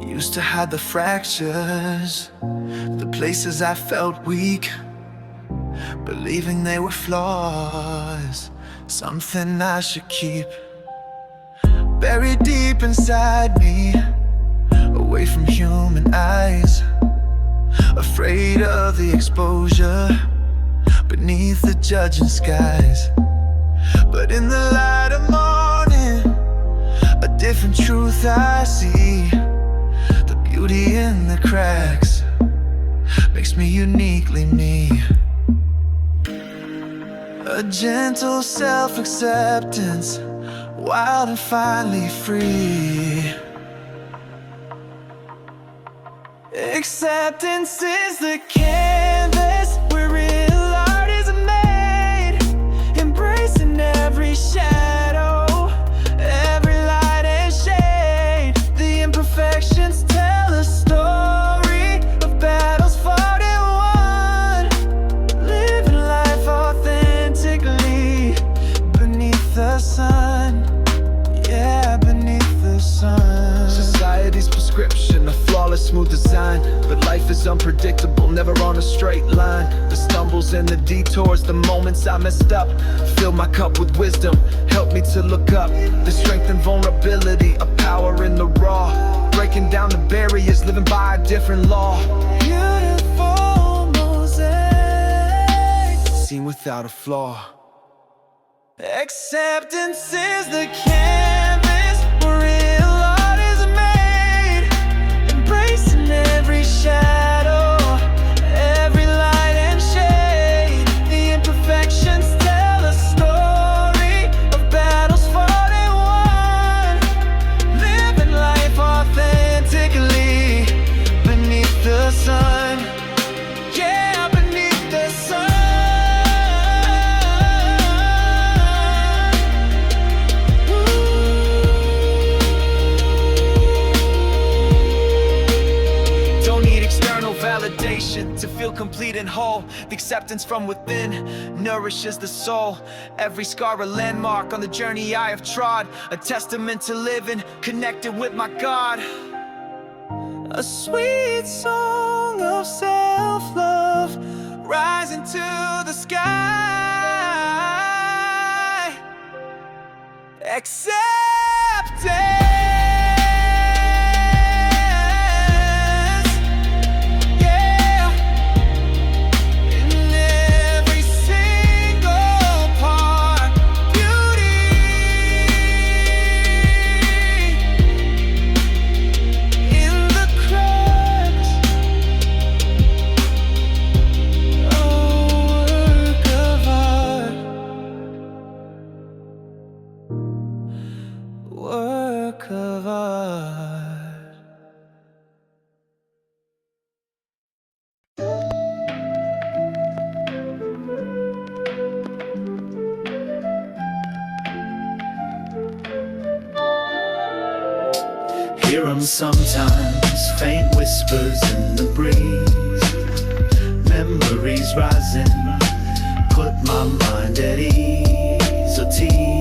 Used to hide the fractures, the places I felt weak, believing they were flaws, something I should keep. Buried deep inside me, away from human eyes, afraid of the exposure beneath the judging skies. But in the light of morning, a different truth I see. The beauty in the cracks makes me uniquely me. A gentle self-acceptance, wild and finally free. Acceptance is the canvas where real art is made, embracing every shadow, every light and shade. The imperfections tell a story of battles fought and won, living life authentically beneath the sun. Yeah, beneath the sun. Society's prescription, a flawless, smooth design, but life is unpredictable, never on a straight line. The stumbles and the detours, the moments I messed up, fill my cup with wisdom, help me to look up. The strength and vulnerability, a power in the raw, breaking down the barriers, living by a different law. Beautiful mosaic, seen without a flaw. Acceptance is the canvas where real art is made, embracing every shadow, every light and shade. The imperfections tell a story of battles fought and won, living life authentically beneath the sun. Yeah, beneath the sun. Validation to feel complete and whole. The acceptance from within nourishes the soul. Every scar a landmark on the journey I have trod, a testament to living connected with my God. A sweet song of self-love rising to the sky. Acceptance. Work of art. Hear 'em sometimes, faint whispers in the breeze. Memories rising, put my mind at ease or tease.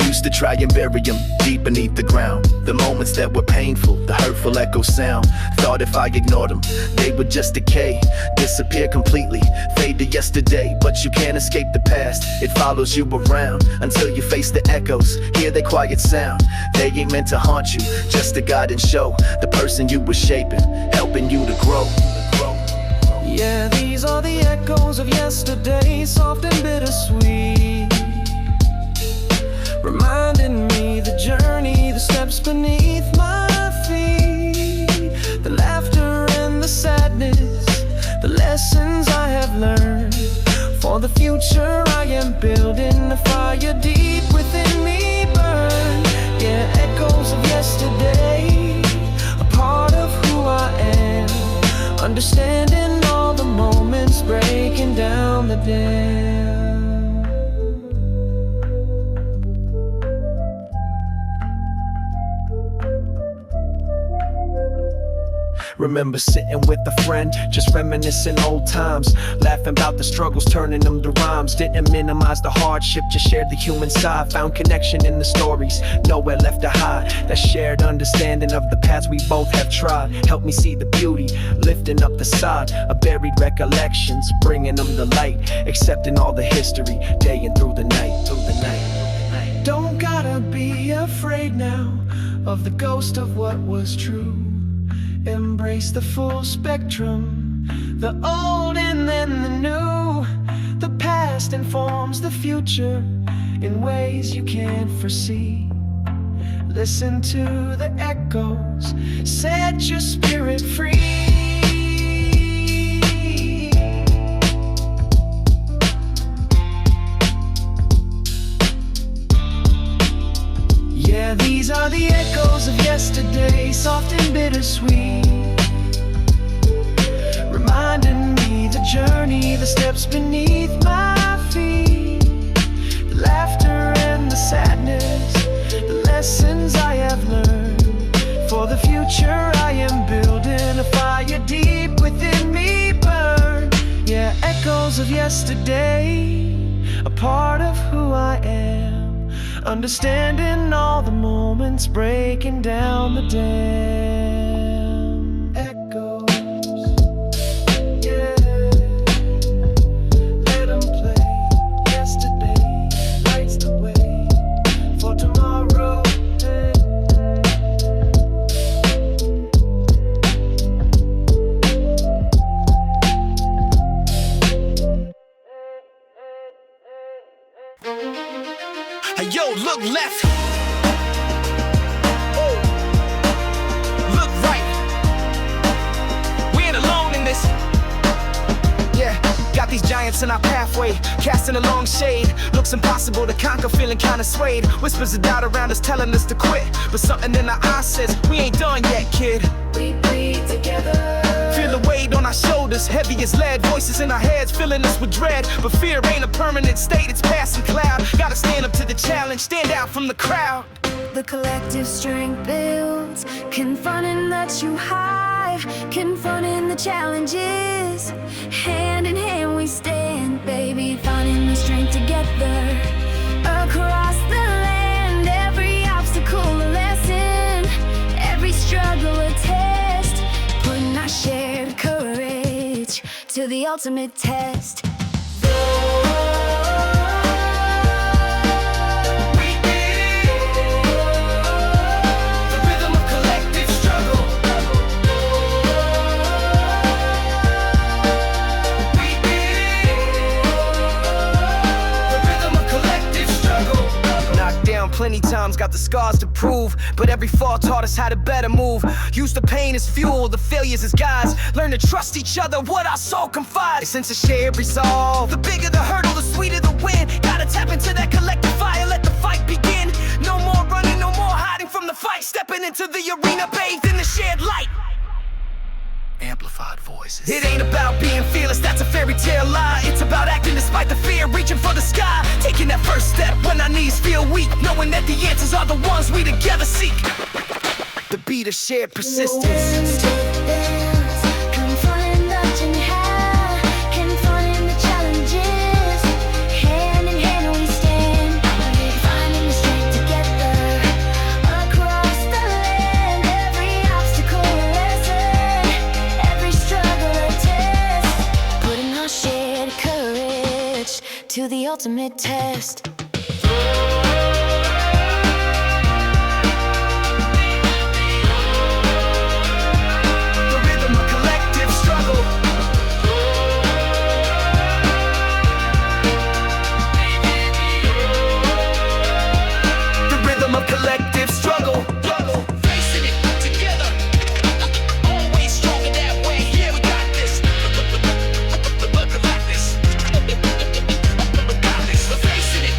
Used to try and bury them deep beneath the ground. The moments that were painful, the hurtful echo sound. Thought if I ignored them, they would just decay, disappear completely, fade to yesterday. But you can't escape the past, it follows you around until you face the echoes, hear their quiet sound. They ain't meant to haunt you, just to guide and show the person you were shaping, helping you to grow. Yeah, these are the echoes of yesterday, soft and bittersweet, reminding me the journey, the steps beneath my feet, the laughter and the sadness, the lessons I have learned. For the future I am building, a fire deep within me burn. Yeah, echoes of yesterday, a part of who I am, understanding all the moments, breaking down the dam. Remember sitting with a friend, just reminiscing old times, laughing about the struggles, turning them to rhymes. Didn't minimize the hardship, just shared the human side. Found connection in the stories, nowhere left to hide. That shared understanding of the paths we both have tried helped me see the beauty, lifting up the side of buried recollections, bringing them to light, accepting all the history, day and through the night, through the night. Don't gotta be afraid now of the ghost of what was true. Embrace the full spectrum, the old and then the new. The past informs the future in ways you can't foresee. Listen to the echoes, set your spirit free. Yeah, these are the echoes of yesterday, soft and bittersweet, reminding me the journey, the steps beneath my feet, the laughter and the sadness, the lessons I have learned. For the future I am building a fire deep within me burn. Yeah, echoes of yesterday, a part of who I am. Understanding all the moments, breaking down the dam. Echoes, yeah. Let them play. Yesterday lights the way for tomorrow. Hey yo, look left. Ooh. Look right. We ain't alone in this. Yeah, got these giants in our pathway, casting a long shade. Looks impossible to conquer, feeling kinda swayed. Whispers of doubt around us telling us to quit, but something in our eyes says we ain't done yet, kid. We bleed together. Feel the weight on our shoulders, heavy as lead. Voices in our heads, filling us with dread. But fear ain't a permanent state, it's passing cloud. Gotta stand up to the challenge, stand out from the crowd. The collective strength builds, confronting the true hive, confronting the challenges. Hand in hand we stand, baby, finding the strength together. Across the land, every obstacle a lesson, every struggle a test, putting our shared courage to the ultimate test. Plenty times, got the scars to prove, but every fall taught us how to better move. Use the pain as fuel, the failures as guides. Learn to trust each other, what our soul confides. Sense of shared resolve, the bigger the hurdle, the sweeter the win. Gotta tap into that collective fire, let the fight begin. No more running, no more hiding from the fight. Stepping into the arena, bathed in the shared light. Amplified voices. It ain't about being fearless, that's a fairy tale lie. It's about acting despite the fear, reaching for the sky. Taking that first step when our knees feel weak, knowing that the answers are the ones we together seek. The beat of shared persistence. Confronting the high, confronting the challenges. Hand in hand we stand, finding the strength together. Across the land, every obstacle a lesson, every struggle a test, putting our shared courage to the ultimate test. The rhythm of collective struggle. The rhythm of collective struggle. Facing it together. Always stronger that way. Yeah, we got this. Look like this. We got this. We're facing it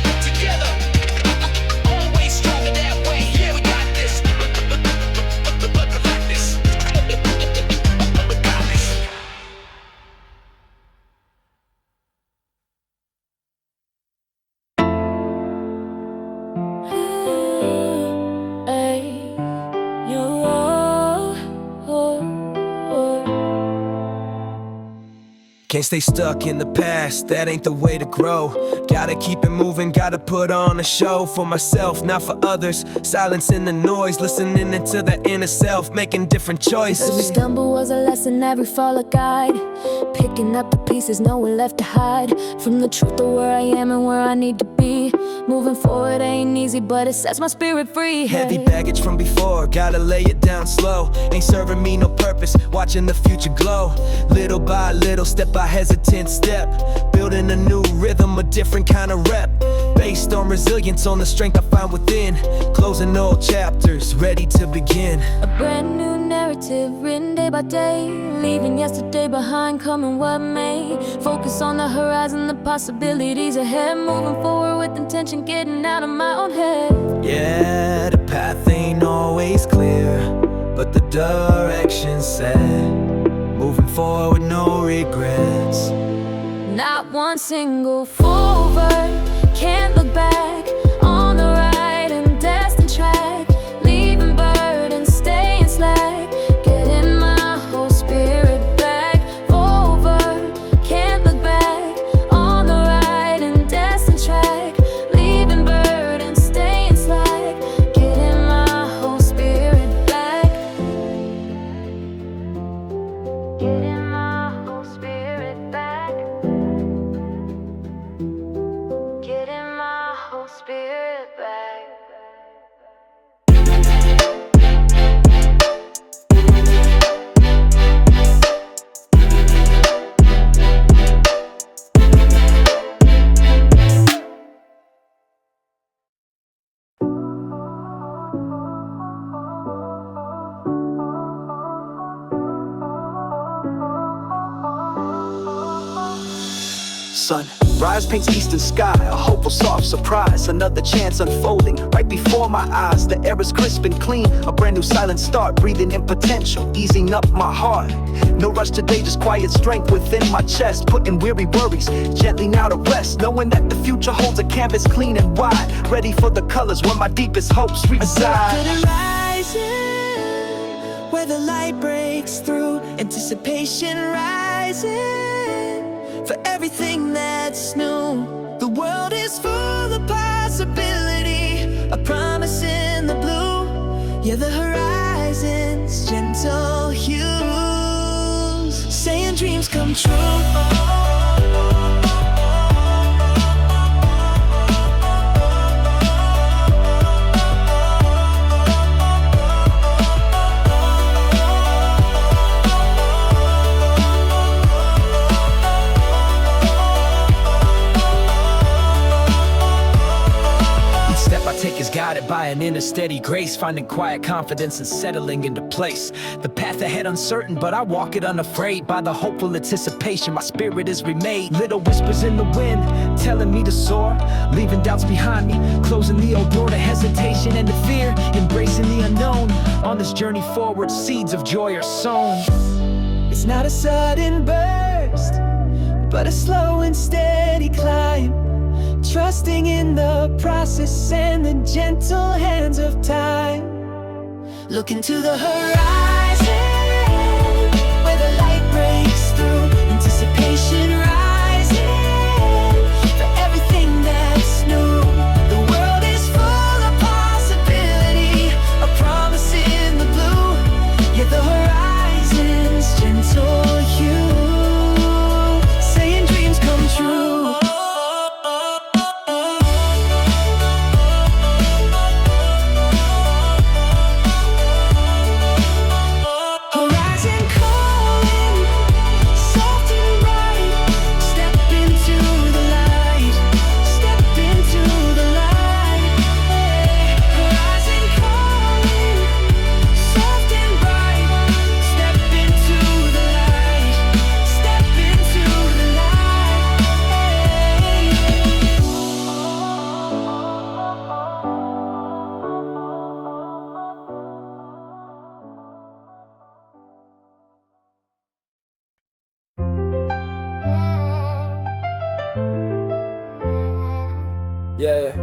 Can't stay stuck in the past, that ain't the way to grow. Gotta keep it moving, gotta put on a show for myself, not for others. Silencing the noise, listening into the inner self, making different choices. Every stumble was a lesson, every fall a guide. Picking up the pieces, nowhere left to hide. From the truth of where I am and where I need to be. Moving forward ain't easy, but it sets my spirit free. Heavy baggage from before, gotta lay it down slow. Ain't serving me no purpose, watching the future glow. Little by little, step by hesitant step. Building a new rhythm, a different kind of rep. Based on resilience, on the strength I find within. Closing old chapters, ready to begin. A brand new narrative, written day by day. Leaving yesterday behind, coming what may. Focus on the horizon, the possibilities ahead. Moving forward with intention, getting out of my own head. Yeah, the path ain't always clear, but the direction's set. Moving forward, no regrets. Not one single forward, can't look back. On the right and destined track. Leaving burden, staying slack. Getting my whole spirit back. Forward, can't look back. On the right and destined track. Leaving burden, staying slack. Getting my whole spirit back. Getting my whole spirit back. Getting my whole spirit back. Sunrise paints eastern sky, a hopeful soft surprise. Another chance unfolding right before my eyes. The air is crisp and clean, a brand new silent start. Breathing in potential, easing up my heart. No rush today, just quiet strength within my chest. Putting weary worries gently now to rest. Knowing that the future holds a canvas clean and wide. Ready for the colors where my deepest hopes reside. To the rising, where the light breaks through. Anticipation rising for everything that's new. The world is full of possibility, a promise in the blue. Yeah, the horizon's gentle hues, saying dreams come true. Take is guided by an inner steady grace, finding quiet confidence and settling into place. The path ahead uncertain, but I walk it unafraid. By the hopeful anticipation, my spirit is remade. Little whispers in the wind, telling me to soar. Leaving doubts behind me, closing the old door to hesitation and to fear. Embracing the unknown, on this journey forward, seeds of joy are sown. It's not a sudden burst, but a slow and steady climb. Trusting in the process and the gentle hands of time. Looking to the horizon, where the light breaks through. Anticipation rising for everything that's new. The world is full of possibility, a promise in the blue. Yeah, the horizon's gentle hue, saying dreams come true. Yeah.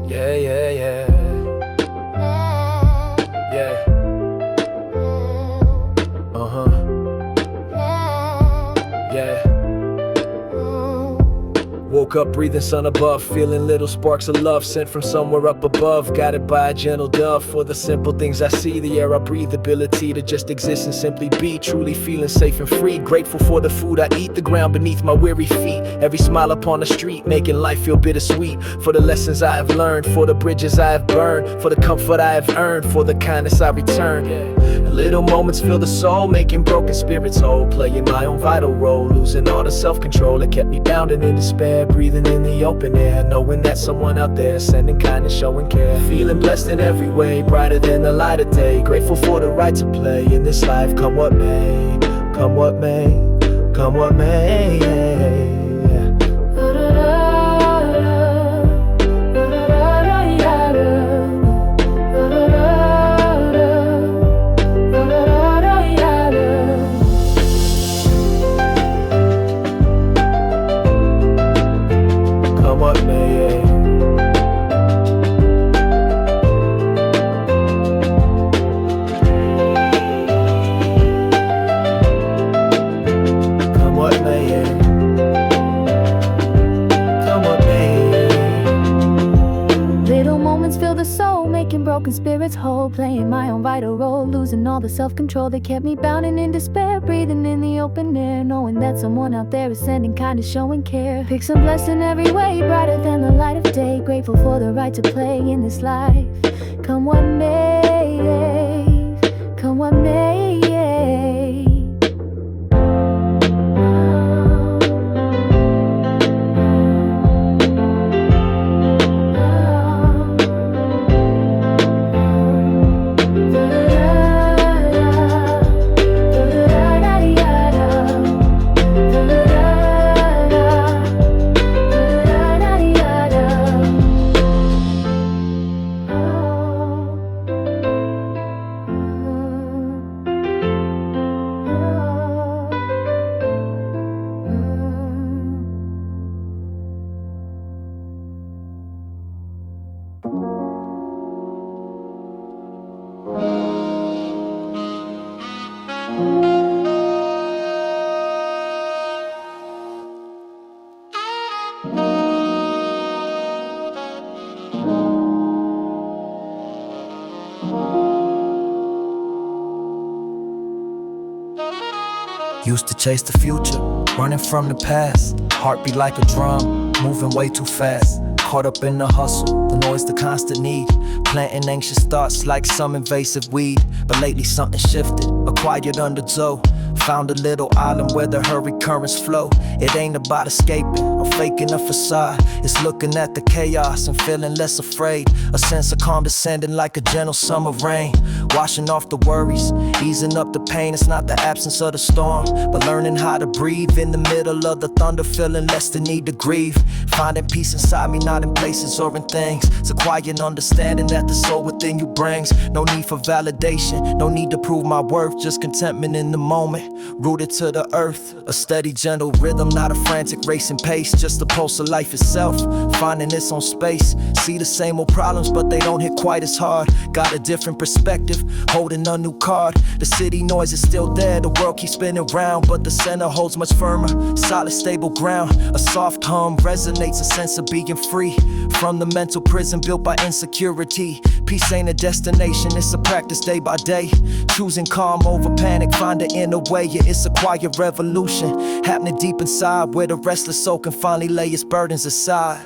Yeah, yeah, yeah. Yeah. Woke up breathing sun above, feeling little sparks of love sent from somewhere up above. Guided by a gentle dove for the simple things I see. The air I breathe, the ability to just exist and simply be. Truly feeling safe and free. Grateful for the food I eat, the ground beneath my weary feet. Every smile upon the street, making life feel bittersweet. For the lessons I have learned, for the bridges I have burned, for the comfort I have earned, for the kindness I return. Little moments fill the soul, making broken spirits whole. Playing my own vital role, losing all the self-control that kept me bound and in despair. Breathing in the open air, knowing that someone out there sending kindness, showing care. Feeling blessed in every way, brighter than the light of day. Grateful for the right to play in this life, come what may, come what may, come what may. Broken spirits whole, playing my own vital role, losing all the self-control that kept me bound and in despair. Breathing in the open air, knowing that someone out there is sending kindness, showing care. Pick some blessing every way, brighter than the light of day. Grateful for the right to play in this life, come what may, come what may. Used to chase the future, running from the past. Heartbeat like a drum, moving way too fast. Caught up in the hustle, the noise, the constant need. Planting anxious thoughts like some invasive weed. But lately something shifted, a quiet undertow. Found a little island where the hurricane currents flow. It ain't about escaping or faking a facade. It's looking at the chaos and feeling less afraid. A sense of calm descending like a gentle summer rain. Washing off the worries, easing up the pain. It's not the absence of the storm, but learning how to breathe in the middle of the thunder. Feeling less the need to grieve. Finding peace inside me, not in places or in things. It's a quiet understanding that the soul within you brings. No need for validation, no need to prove my worth. Just contentment in the moment, rooted to the earth. A steady, gentle rhythm, not a frantic racing pace. Just the pulse of life itself, finding its own space. See the same old problems, but they don't hit quite as hard. Got a different perspective, holding a new card. The city noise is still there, the world keeps spinning round, but the center holds much firmer, solid, stable ground. A soft hum resonates, a sense of being free from the mental prison built by insecurity. Peace ain't a destination, it's a practice day by day. Choosing calm over panic, find an inner way. Yeah, it's a quiet revolution happening deep inside, where the restless soul can finally lay its burdens aside.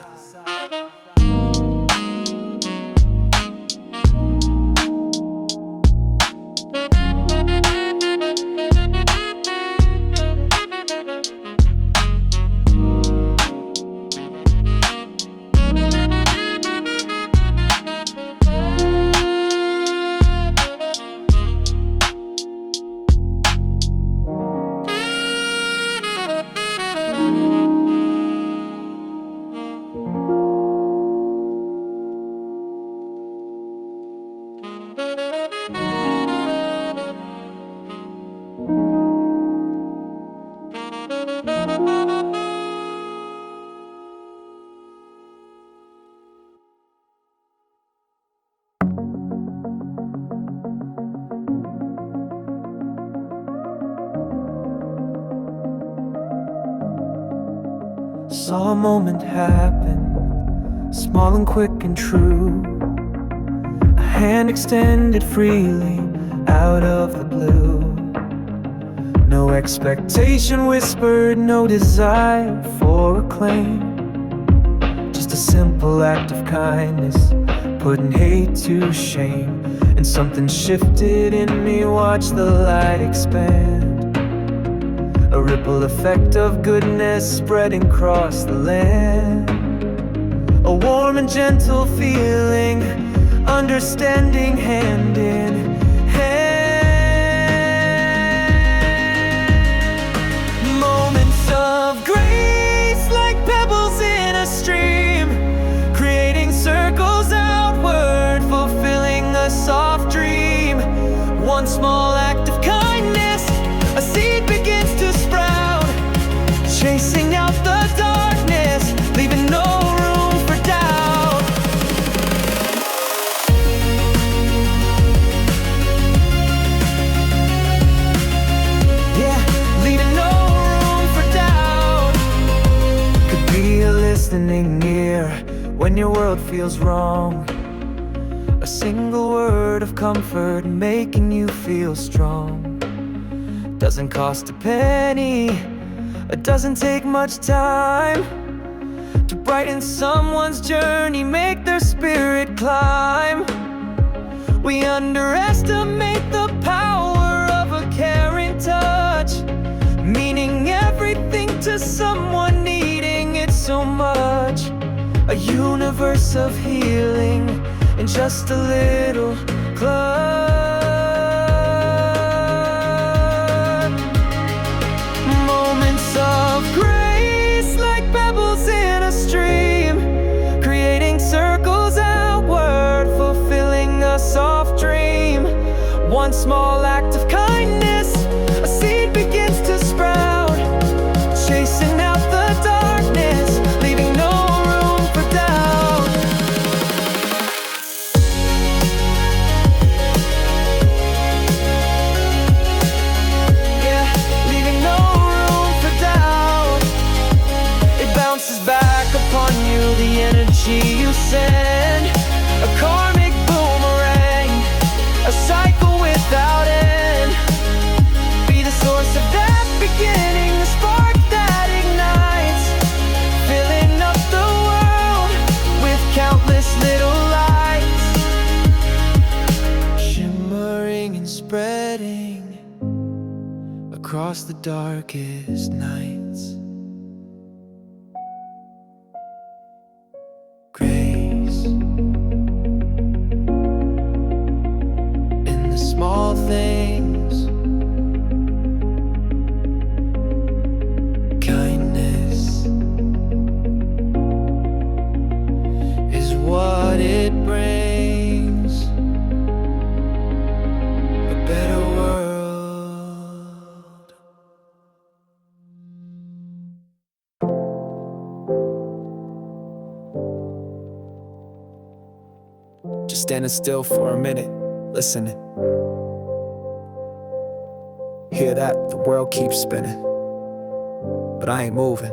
Saw a moment happen, small and quick and true. A hand extended freely out of the blue. No expectation whispered, no desire for acclaim. Just a simple act of kindness, putting hate to shame. And something shifted in me, watch the light expand. A ripple effect of goodness spreading across the land. A warm and gentle feeling, understanding hand in hand. Moments of grace like pebbles in a stream, creating circles outward, fulfilling a soft dream. One small act of kindness, a seed begins to sprout, chasing out the darkness, leaving no room for doubt. Yeah, leaving no room for doubt. Could be a listening ear when your world feels wrong. A single word of comfort making you feel strong. Doesn't cost a penny, it doesn't take much time to brighten someone's journey, make their spirit climb. We underestimate the power of a caring touch, meaning everything to someone needing it so much. A universe of healing in just a little clutch. Moments of grace like pebbles in a stream, creating circles outward, fulfilling a soft dream. One small act of kindness, a seed begins to sprout, chasing out the darkness, leaving no room for doubt. Yeah, leaving no room for doubt. It bounces back upon you, the energy you send, a karmic boomerang, a cycle without end. Be the source of that beginning, the spark that ignites, filling up the world with countless little lights, shimmering and spreading across the darkest nights. Grace in the small things, kindness is what it brings, a better world. Just standing still for a minute, listening. Hear that? The world keeps spinning, but I ain't moving.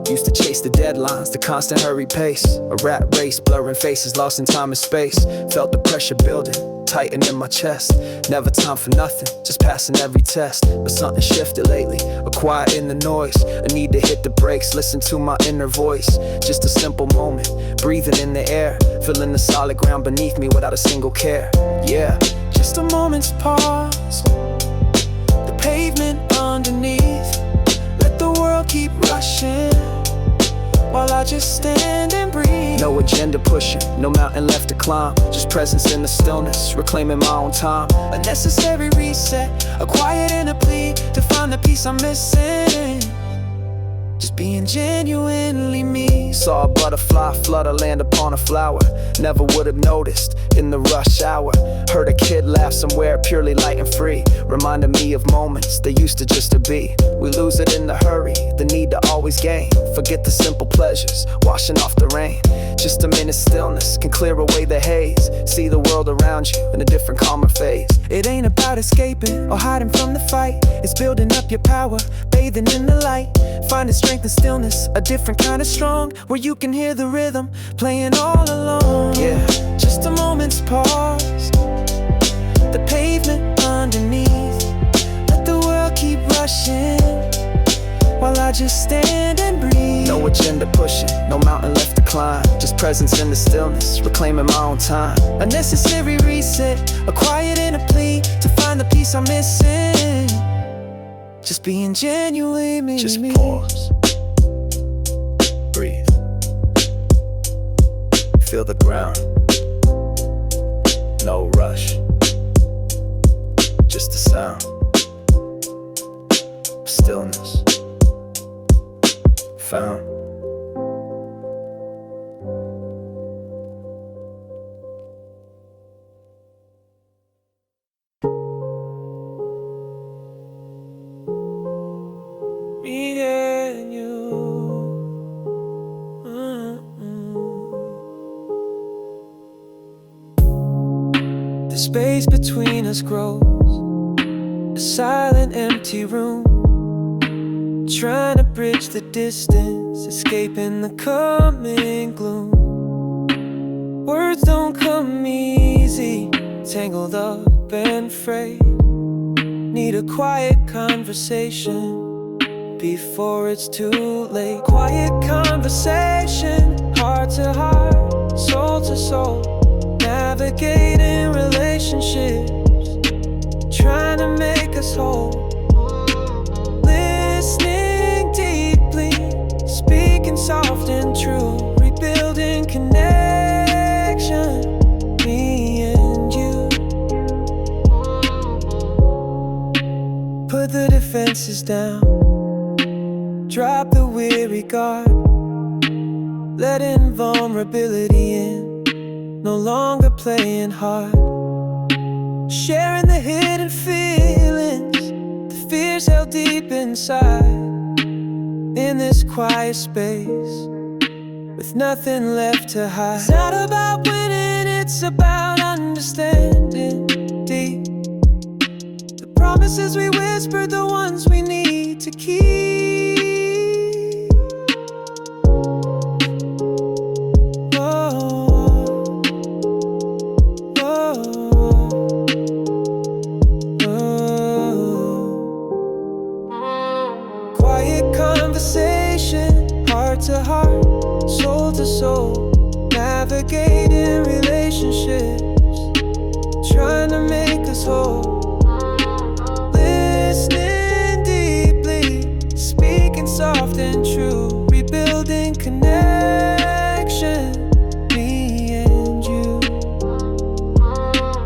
Used to chase the deadlines, the constant hurry pace, a rat race, blurring faces, lost in time and space. Felt the pressure building, tighten in my chest. Never time for nothing, just passing every test. But something shifted lately, a quiet in the noise, a need to hit the brakes, listen to my inner voice. Just a simple moment, breathing in the air, feeling the solid ground beneath me without a single care. Yeah, just a moment's pause, the pavement underneath, let the world keep rushing while I just stand and breathe. No agenda pushing, no mountain left to climb, just presence in the stillness, reclaiming my own time. A necessary reset, a quiet and a plea to find the peace I'm missing. Just being genuinely me. Saw a butterfly flutter, land upon a flower. Never would have noticed in the rush hour. Heard a kid laugh somewhere purely light and free, reminding me of moments that used to just to be. We lose it in the hurry, the need to always gain. Forget the simple pleasures, washing off the rain. Just a minute's stillness can clear away the haze. See the world around you in a different calmer phase. It ain't about escaping or hiding from the fight. It's building up your power, bathing in the light, finding strength strength and stillness, a different kind of strong, where you can hear the rhythm playing all along. Yeah. Just a moment's pause, the pavement underneath. Let the world keep rushing while I just stand and breathe. No agenda pushing, no mountain left to climb. Just presence in the stillness, reclaiming my own time. A necessary reset, a quiet and a plea to find the peace I'm missing. Just being genuinely me. Just pause. Breathe. Feel the ground. No rush. Just the sound. Stillness. Found. Me and you. The space between us grows, a silent, empty room, trying to bridge the distance, escaping the coming gloom. Words don't come easy, tangled up and frayed. Need a quiet conversation before it's too late. Quiet conversation, heart to heart, soul to soul, navigating relationships, trying to make us whole. Listening deeply, speaking soft and true, rebuilding connection, me and you. Put the defenses down, drop the weary guard, letting vulnerability in, no longer playing hard. Sharing the hidden feelings, the fears held deep inside, in this quiet space, with nothing left to hide. It's not about winning, it's about understanding deep. The promises we whispered, the ones we need to keep. Heart to heart, soul to soul, navigating relationships, trying to make us whole. Listening deeply, speaking soft and true, rebuilding connection, me and you.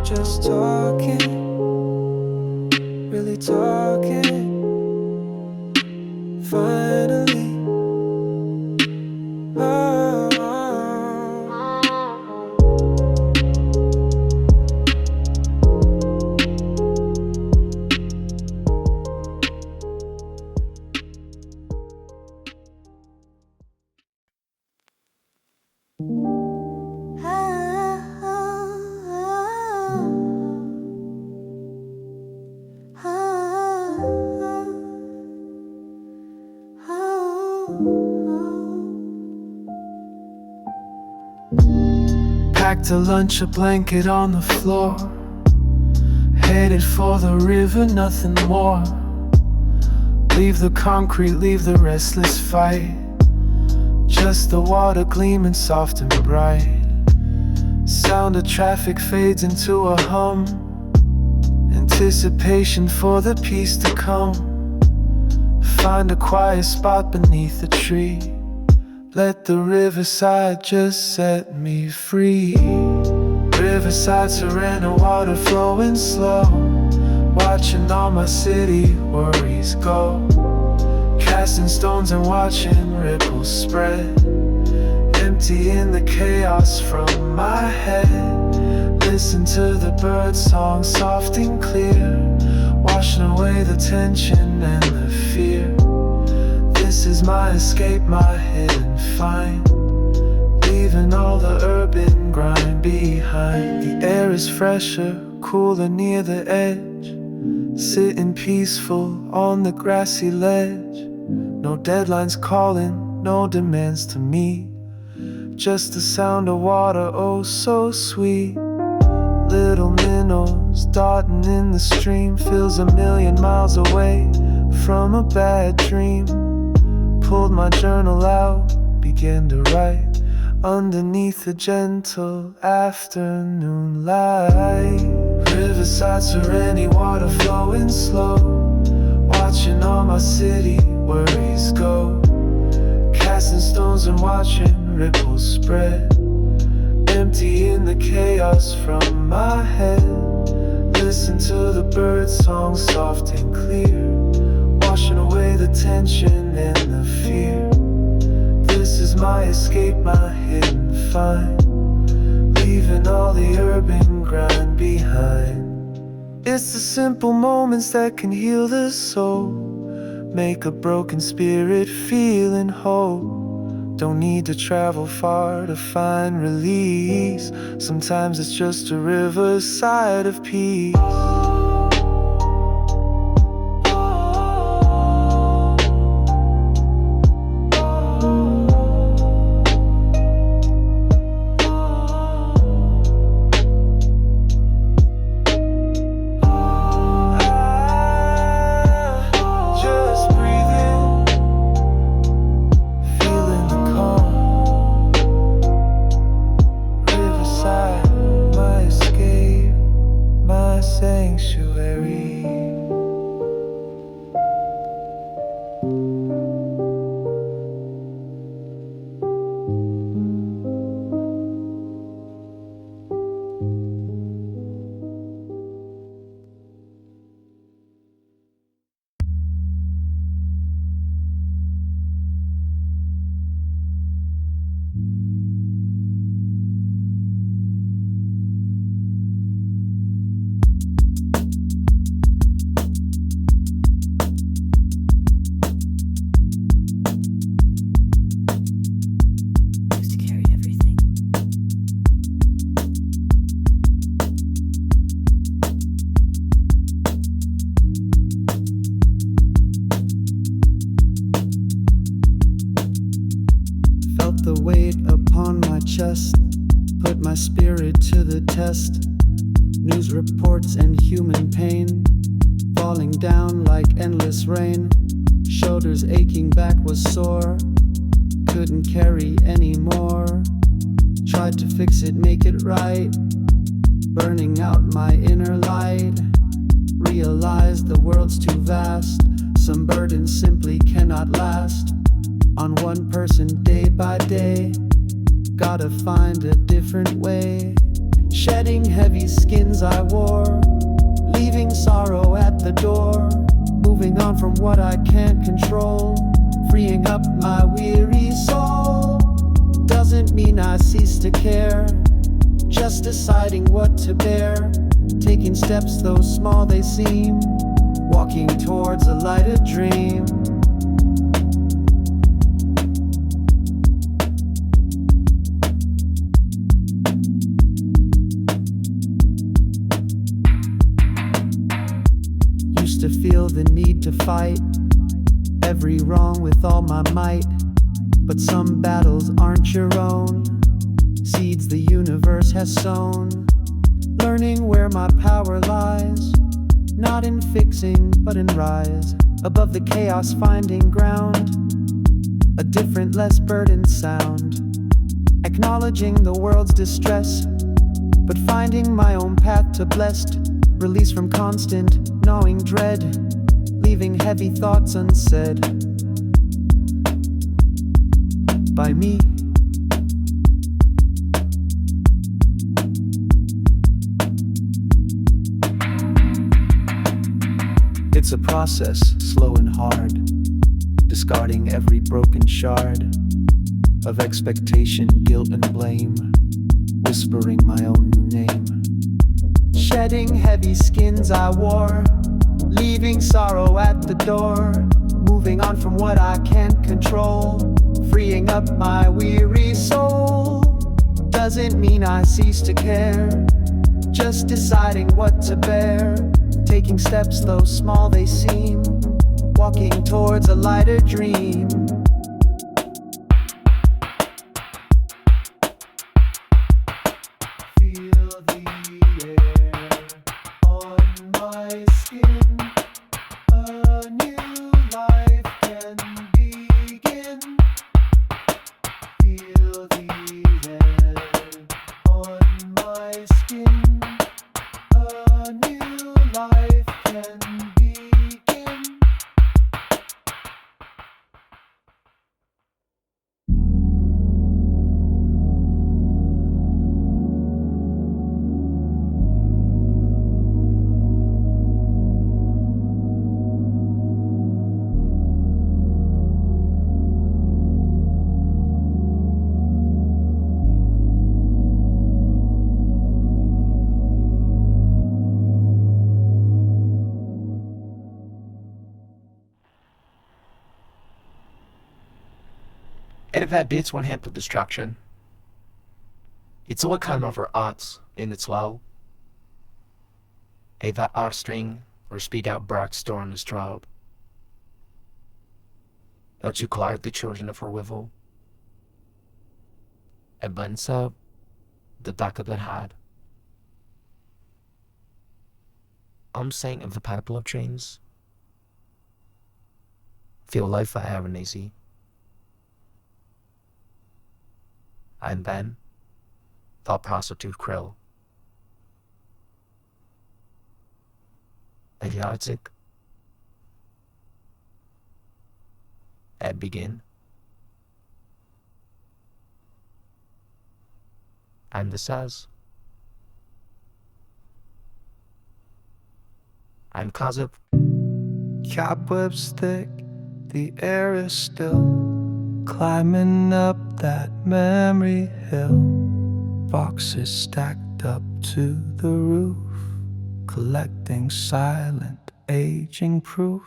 Just talking, really talking, finally. Packed a lunch, a blanket on the floor, headed for the river, nothing more. Leave the concrete, leave the restless fight, just the water gleaming soft and bright. Sound of traffic fades into a hum, anticipation for the peace to come. Find a quiet spot beneath a tree, let the riverside just set me free. Riverside, serena, water flowing slow, watching all my city worries go. Casting stones and watching ripples spread, emptying the chaos from my head. Listen to the bird song, soft and clear, washing away the tension and the fear. This is my escape, my hidden find, leaving all the urban grind behind. The air is fresher, cooler near the edge, sitting peaceful on the grassy ledge, No deadlines calling, no demands to meet. Just the sound of water, oh so sweet. Little minnows dotting in the stream feels a million miles away from a bad dream. Pulled my journal out, began to write underneath the gentle afternoon light. Riverside, serene water flowing slow, watching all my city worries go. Casting stones and watching ripples spread, emptying the chaos from my head. Listen to the bird song soft and clear, washing away the tension and the fear. This is my escape, my hidden find, leaving all the urban grind behind. It's the simple moments that can heal the soul, make a broken spirit feeling whole. Don't need to travel far to find release. Sometimes it's just a riverside of peace. Sanctuary. The weight upon my chest, put my spirit to the test. News reports and human pain falling down like endless rain. Shoulders aching, back was sore, couldn't carry anymore. Tried to fix it, make it right, burning out my inner light. Realized the world's too vast, some burdens simply cannot last on one person day by day. Gotta find a different way. Shedding heavy skins I wore, leaving sorrow at the door. Moving on from what I can't control, freeing up my weary soul. Doesn't mean I cease to care, just deciding what to bear. Taking steps though small they seem, walking towards a lighter dream. To feel the need to fight every wrong with all my might, but some battles aren't your own, seeds the universe has sown. Learning where my power lies, not in fixing but in rise, above the chaos finding ground, a different less burdened sound, acknowledging the world's distress, but finding my own path to blessed. Release from constant, gnawing dread, leaving heavy thoughts unsaid by me. It's a process, slow and hard, discarding every broken shard of expectation, guilt and blame, whispering my own name. Shedding heavy skins I wore, leaving sorrow at the door. Moving on from what I can't control, freeing up my weary soul. Doesn't mean I cease to care, just deciding what to bear. Taking steps though small they seem, walking towards a lighter dream. Feel the air on my skin. A new life can begin. Feel the air on my skin. A new life can begin. And if that beats one hint of destruction, it's all kind of our arts in its low. A that R string or speak out bark storm the strobe. Not you clark the children of her wivel. And blends up the back of the head. I'm saying of the purple of dreams. Feel life for Aaron easy. And then, thought prostitute krill. A yardstick. And begin. And the says. I'm Kazip. Cobwebs thick, the air is still. Climbing up that memory hill. Boxes stacked up to the roof. Collecting silent, aging proof.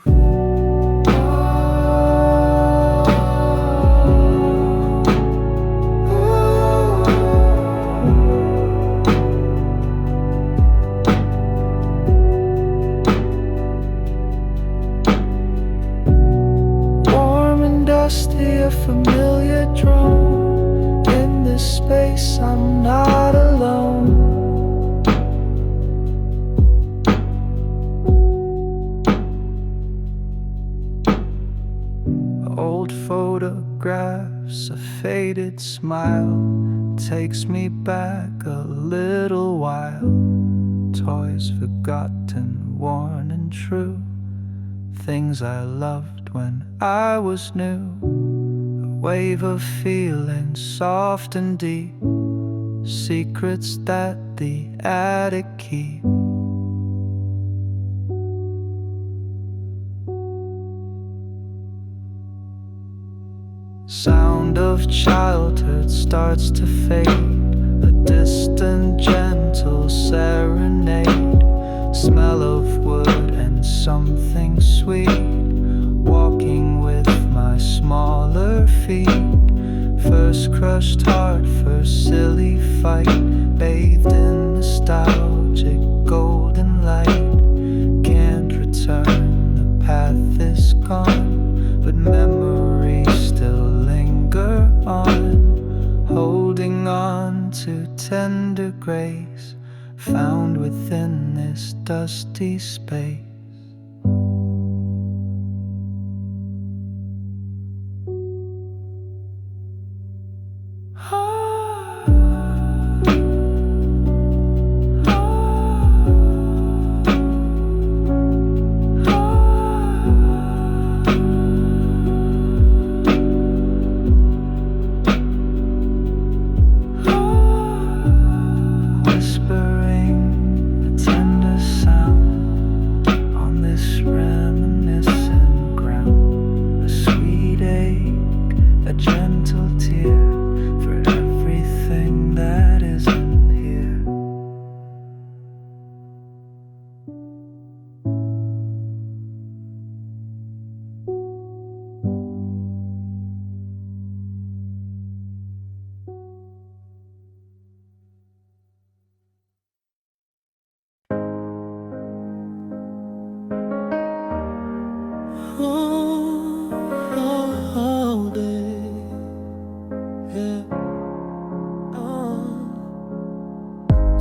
A familiar drone. In this space I'm not alone. Old photographs, a faded smile takes me back a little while. Toys forgotten, worn and true. Things I loved when I was new. Wave of feeling soft and deep. Secrets that the attic keep. Sound of childhood starts to fade. A distant gentle serenade. Smell of wood and something sweet. Walking with my smaller feet. First crushed heart, first silly fight. Bathed in nostalgic golden light. Can't return, the path is gone. But memories still linger on. Holding on to tender grace. Found within this dusty space. Whispering a tender sound.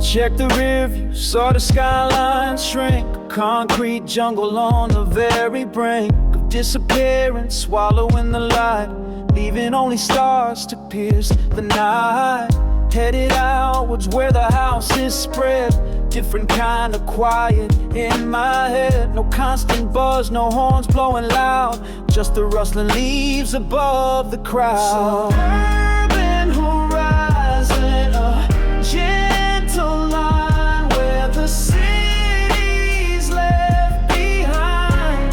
Check the rear view, saw the skyline shrink. Concrete jungle on the very brink of disappearance, swallowing the light, leaving only stars to pierce the night. Headed outwards where the house is spread, different kind of quiet in my head. No constant buzz, no horns blowing loud, just the rustling leaves above the crowd. Suburban horizon, a gentle line where the city's left behind.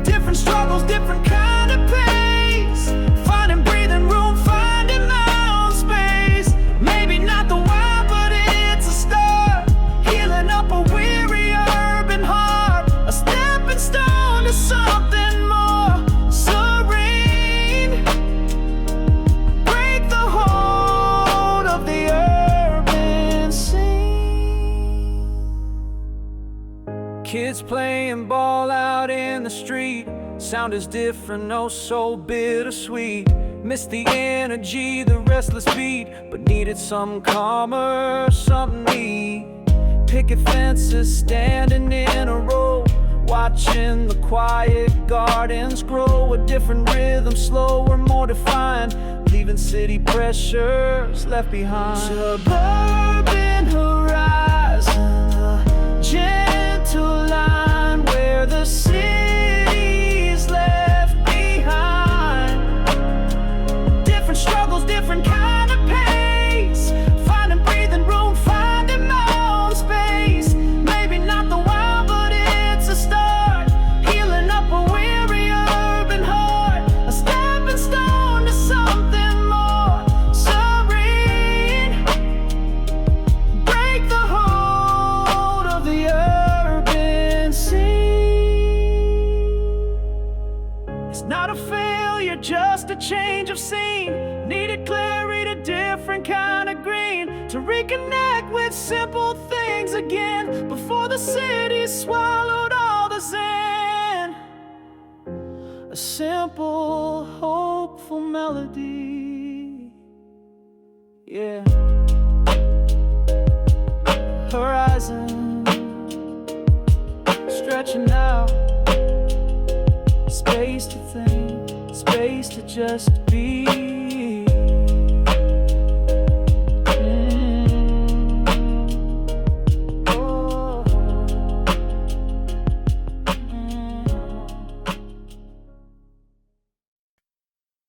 Different struggles, different kind of pace, finding breathing room, finding my own space. Maybe not the wild, but it's a start, healing up a weary urban heart, a stepping stone to something more serene. Break the hold of the urban scene. Kids playing ball out in the street, sound is different, oh so bittersweet. Miss the energy, the restless beat, but needed some calmer, something neat. Picket fences standing in a row, watching the quiet gardens grow. A different rhythm, slower, more defined, leaving city pressures left behind. Suburban horizon, a gentle line where the city's left behind. Different struggles, different kind of pace, finding breathing room, finding my own space. Maybe not the wild, but it's a start, healing up a weary urban heart, a stepping stone to something more serene. Break the hold of the urban scene. It's not a failure, just a change of scene. Needed clarity, a different kind of green, to reconnect with simple things again before the city swallowed all the zen. A simple, hopeful melody. Yeah. Horizon stretching out, space to think, space to just be. Oh.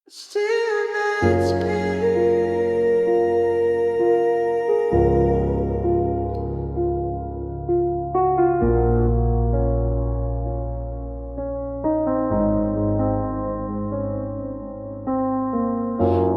Still not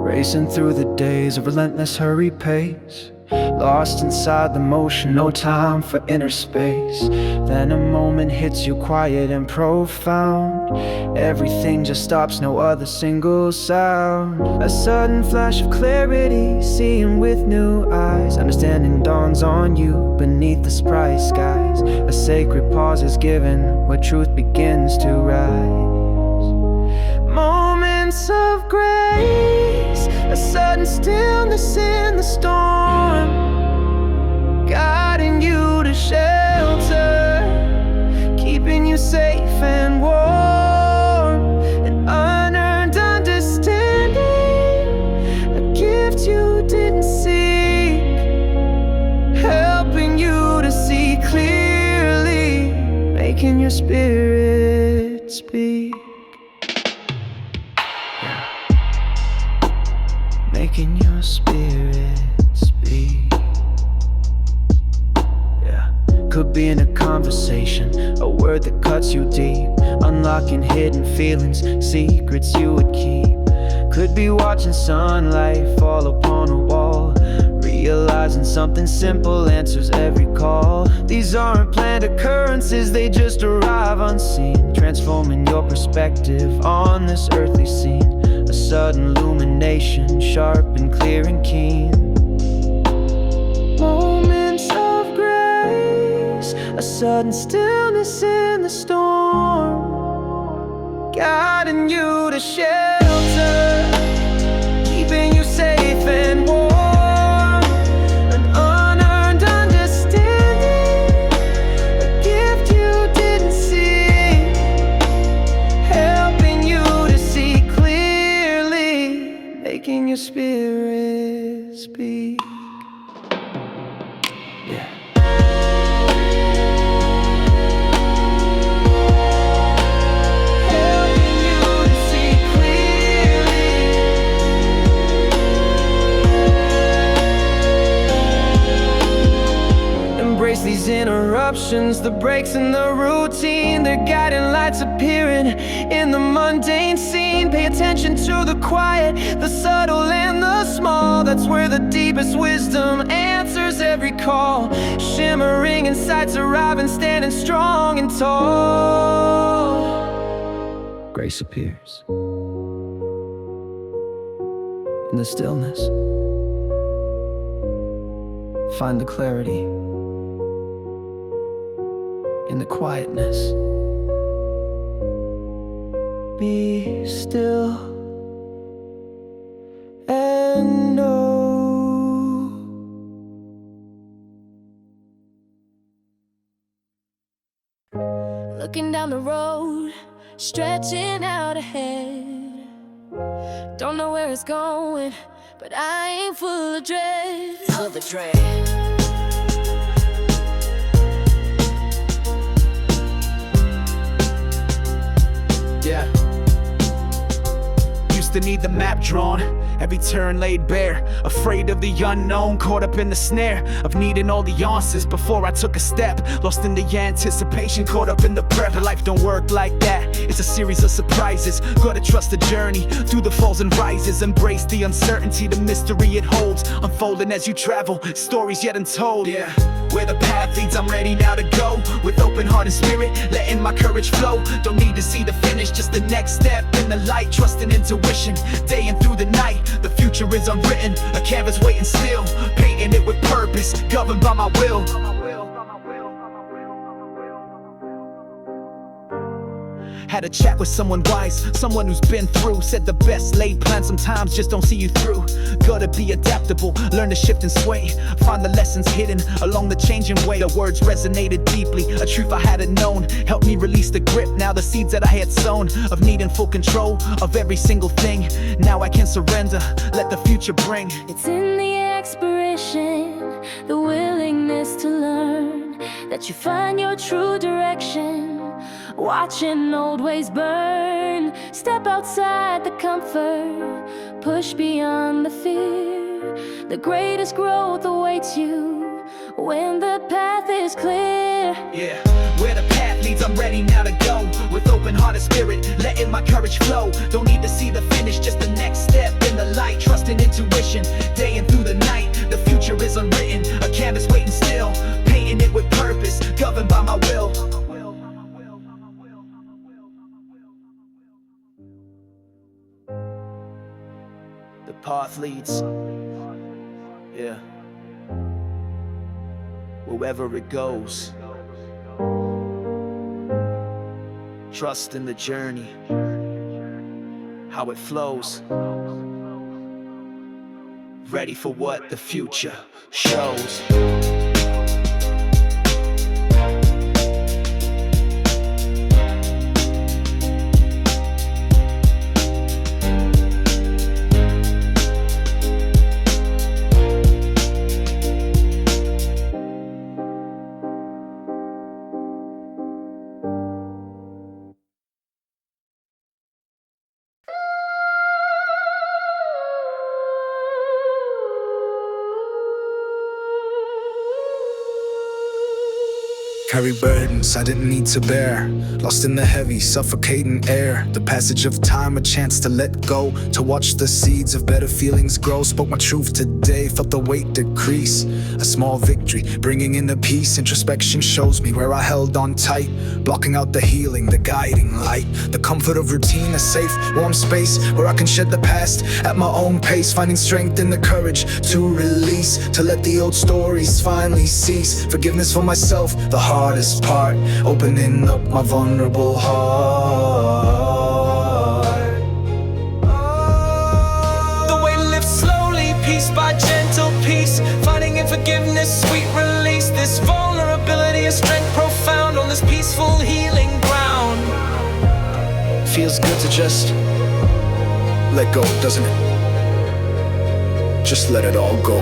racing through the days of relentless hurry pace, lost inside the motion, no time for inner space. Then a moment hits you quiet and profound, everything just stops, no other single sound. A sudden flash of clarity, seeing with new eyes, understanding dawns on you beneath the sprite skies. A sacred pause is given where truth begins to rise. Moments of grace, a sudden stillness in the storm, guiding you to shelter, keeping you safe and warm. An unearned understanding, a gift you didn't seek, helping you to see clearly, making your spirit speak. Making your spirit speak. Yeah. Could be in a conversation, a word that cuts you deep, unlocking hidden feelings, secrets you would keep. Could be watching sunlight fall upon a wall, realizing something simple answers every call. These aren't planned occurrences, they just arrive unseen, transforming your perspective on this earthly scene. A sudden illumination, sharp and clear and keen. Moments of grace, a sudden stillness in the storm, guiding you to shelter, keeping you safe and warm. An these interruptions, the breaks in the routine, they're guiding lights appearing in the mundane scene. Pay attention to the quiet, the subtle and the small. That's where the deepest wisdom answers every call. Shimmering insights arriving, standing strong and tall. Grace appears in the stillness. Find the clarity in the quietness. Be still and know. Looking down the road, stretching out ahead. Don't know where it's going, but I ain't full of dread. Full of dread. Yeah. Used to need the map drawn, every turn laid bare. Afraid of the unknown, caught up in the snare of needing all the answers before I took a step. Lost in the anticipation, caught up in the prep. But life don't work like that, it's a series of surprises. Gotta trust the journey, through the falls and rises. Embrace the uncertainty, the mystery it holds. Unfolding as you travel, stories yet untold. Yeah, where the path leads, I'm ready now to go. With open heart and spirit, letting my courage flow. Don't need to see the finish, just the next step in the light. Trusting intuition, day and through the night. The future is unwritten, a canvas waiting still. Painting it with purpose, governed by my will. Had a chat with someone wise, someone who's been through. Said the best laid plans sometimes just don't see you through. Gotta be adaptable, learn to shift and sway. Find the lessons hidden along the changing way. The words resonated deeply, a truth I hadn't known. Helped me release the grip, now the seeds that I had sown. Of needing full control of every single thing. Now I can surrender, let the future bring. It's in the expiration, the willingness to learn, that you find your true direction. Watching old ways burn, step outside the comfort, push beyond the fear. The greatest growth awaits you when the path is clear. Yeah, where the path leads, I'm ready now to go. With open heart and spirit, letting my courage flow. Don't need to see the finish, just the next step in the light. Trusting intuition, day and through the night. The future is unwritten, a canvas waiting still. Painting it with purpose, governed by my will. The path leads, yeah, wherever it goes. Trust in the journey, how it flows. Ready for what the future shows. Carry burdens I didn't need to bear, lost in the heavy, suffocating air. The passage of time, a chance to let go, to watch the seeds of better feelings grow. Spoke my truth today, felt the weight decrease. A small victory, bringing in the peace. Introspection shows me where I held on tight, blocking out the healing, the guiding light. The comfort of routine, a safe, warm space where I can shed the past at my own pace. Finding strength in the courage to release, to let the old stories finally cease. Forgiveness for myself, the hardest part, opening up my vulnerable heart. The weight lifts slowly, piece by gentle piece. Finding in forgiveness, sweet release. This vulnerability is strength profound on this peaceful healing ground. Feels good to just let go, doesn't it? Just let it all go.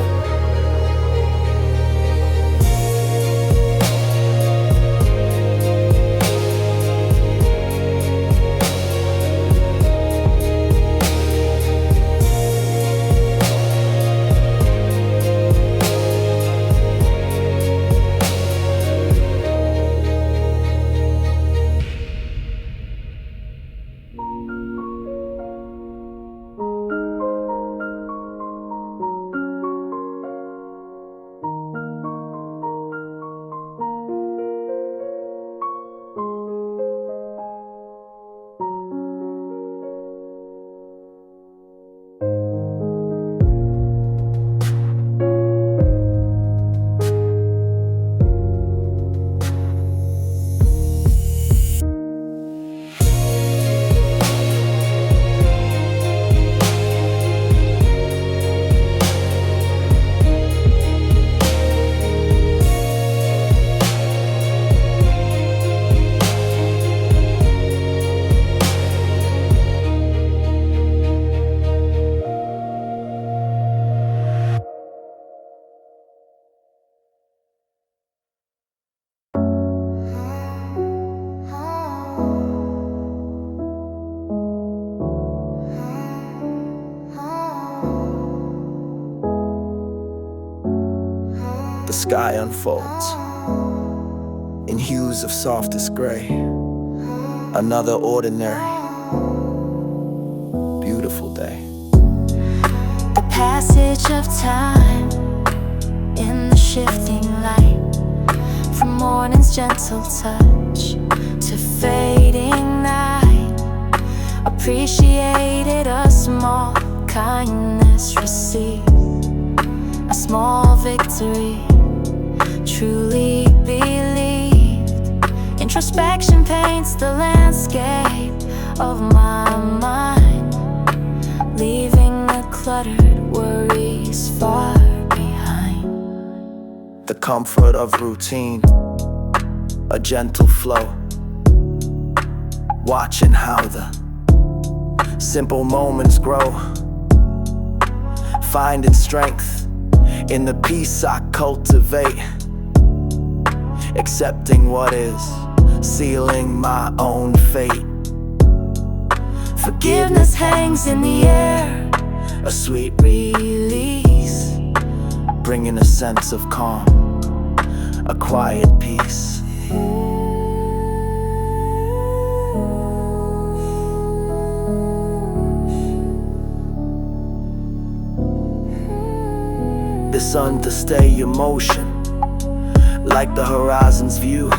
The sky unfolds in hues of softest gray. Another ordinary, beautiful day. The passage of time in the shifting light, from morning's gentle touch to fading night. Appreciated a small kindness received, a small victory truly believed. Introspection paints the landscape of my mind, leaving the cluttered worries far behind. The comfort of routine, a gentle flow, watching how the simple moments grow, finding strength in the peace I cultivate, accepting what is, sealing my own fate. Forgiveness hangs in the air, A sweet release. bringing a sense of calm, a quiet peace. This understay emotion, like the horizon's view.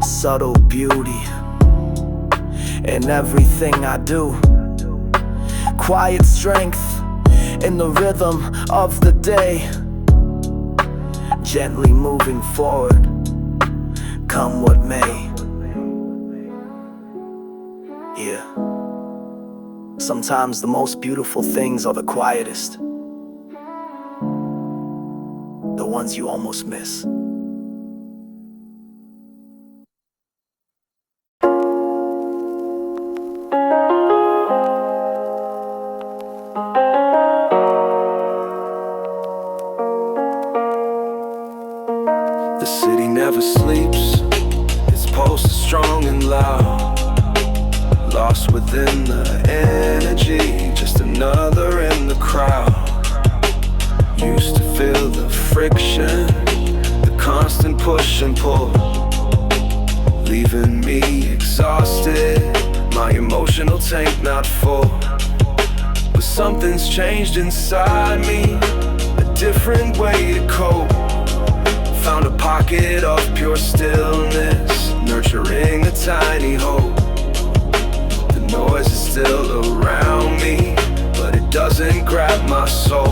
Subtle beauty in everything I do. Quiet strength in the rhythm of the day. Gently moving forward, come what may. Yeah. Sometimes the most beautiful things are the quietest, the ones you almost miss. The city never sleeps, its pulse is strong and loud. Lost within the energy, just another in the crowd. Used to feel the friction, the constant push and pull, leaving me exhausted, my emotional tank not full. But something's changed inside me, a different way to cope. Found a pocket of pure stillness, nurturing a tiny hope. Noise is still around me, but it doesn't grab my soul.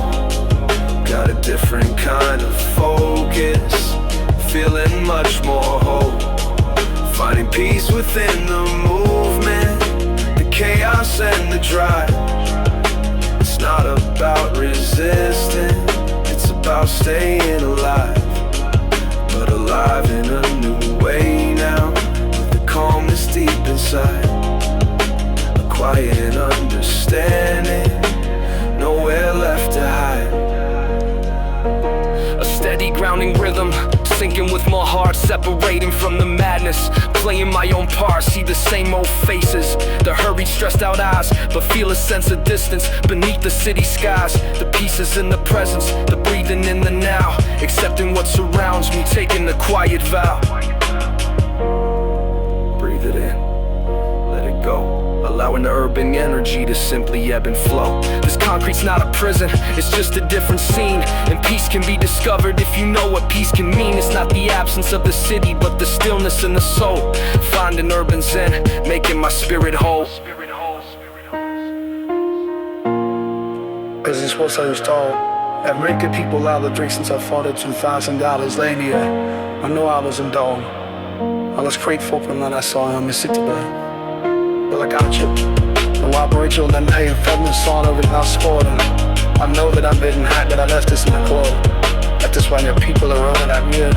Got a different kind of focus, feeling much more whole. Finding peace within the movement, the chaos and the drive. It's not about resisting, it's about staying alive. But alive in a new way now, with the calmness deep inside. Quiet understanding, nowhere left to hide. A steady grounding rhythm, sinking with my heart, separating from the madness. Playing my own part, see the same old faces, the hurried, stressed out eyes, but feel a sense of distance beneath the city skies. The pieces in the presence, the breathing in the now, accepting what surrounds me, taking the quiet vow. Breathe it in, let it go, allowing the urban energy to simply ebb and flow. This concrete's not a prison, it's just a different scene. And peace can be discovered if you know what peace can mean. It's not the absence of the city, but the stillness in the soul. Finding urban zen, making my spirit whole. Cause it's what I was told. And making people louder drink since I fought it $2,000 later. I know I was indulged. I was grateful for that I saw him in city bed. Well, I got you. No operational than hey, and feminist on over now sporting. I know that I've been hacked, that I left this in the closet. That this why your people are running at me.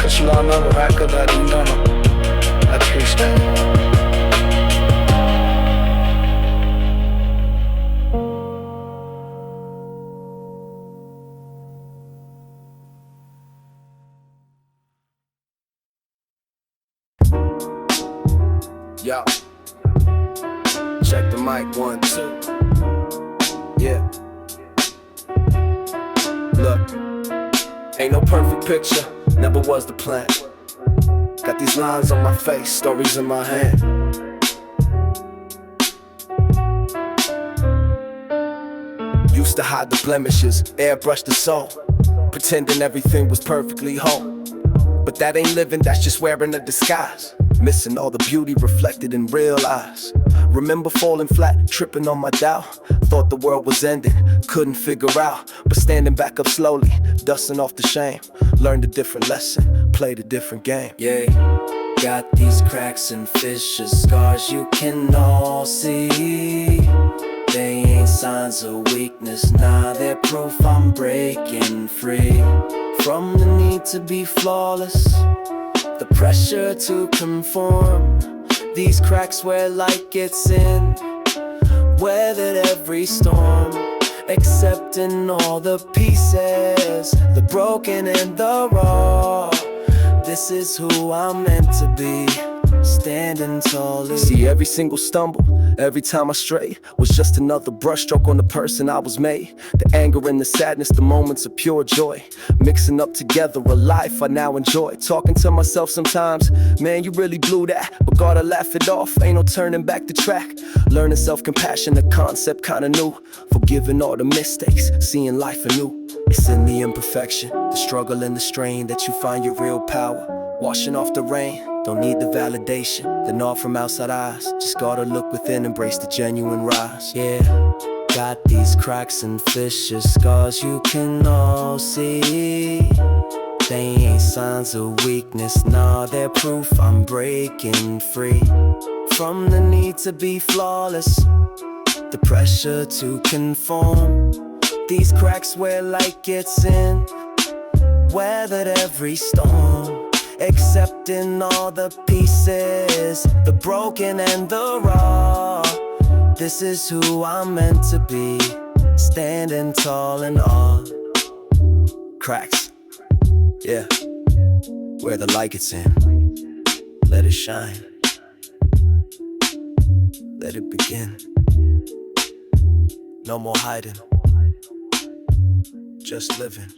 Cause you know I never act good that you know. I appreciate it. Yo, check the mic, 1, 2. Yeah. Look, ain't no perfect picture, never was the plan. Got these lines on my face, stories in my hand. Used to hide the blemishes, airbrush the soul, pretending everything was perfectly whole. But that ain't living, that's just wearing a disguise. Missing all the beauty reflected in real eyes. Remember falling flat, tripping on my doubt. Thought the world was ending, couldn't figure out. But standing back up slowly, dusting off the shame. Learned a different lesson, played a different game. Yeah, got these cracks and fissures, scars you can all see. They ain't signs of weakness, nah, they're proof I'm breaking free. From the need to be flawless, the pressure to conform. These cracks where light gets in, weathered every storm. Accepting all the pieces, the broken and the raw. This is who I'm meant to be, standing tall. See, every single stumble, every time I stray, was just another brushstroke on the person I was made. The anger and the sadness, the moments of pure joy, mixing up together a life I now enjoy. Talking to myself sometimes, man, you really blew that, but gotta laugh it off, ain't no turning back the track. Learning self-compassion, a concept kinda new. Forgiving all the mistakes, seeing life anew. It's in the imperfection, the struggle and the strain, that you find your real power. Washing off the rain, don't need the validation, the nod from outside eyes. Just gotta look within, embrace the genuine rise. Yeah, got these cracks and fissures, scars you can all see. They ain't signs of weakness, nah, they're proof I'm breaking free. From the need to be flawless, the pressure to conform. These cracks where light gets in, weathered every storm. Accepting all the pieces, the broken and the raw. This is who I'm meant to be, standing tall in awe. Cracks, yeah, where the light gets in, let it shine, let it begin. No more hiding, just living.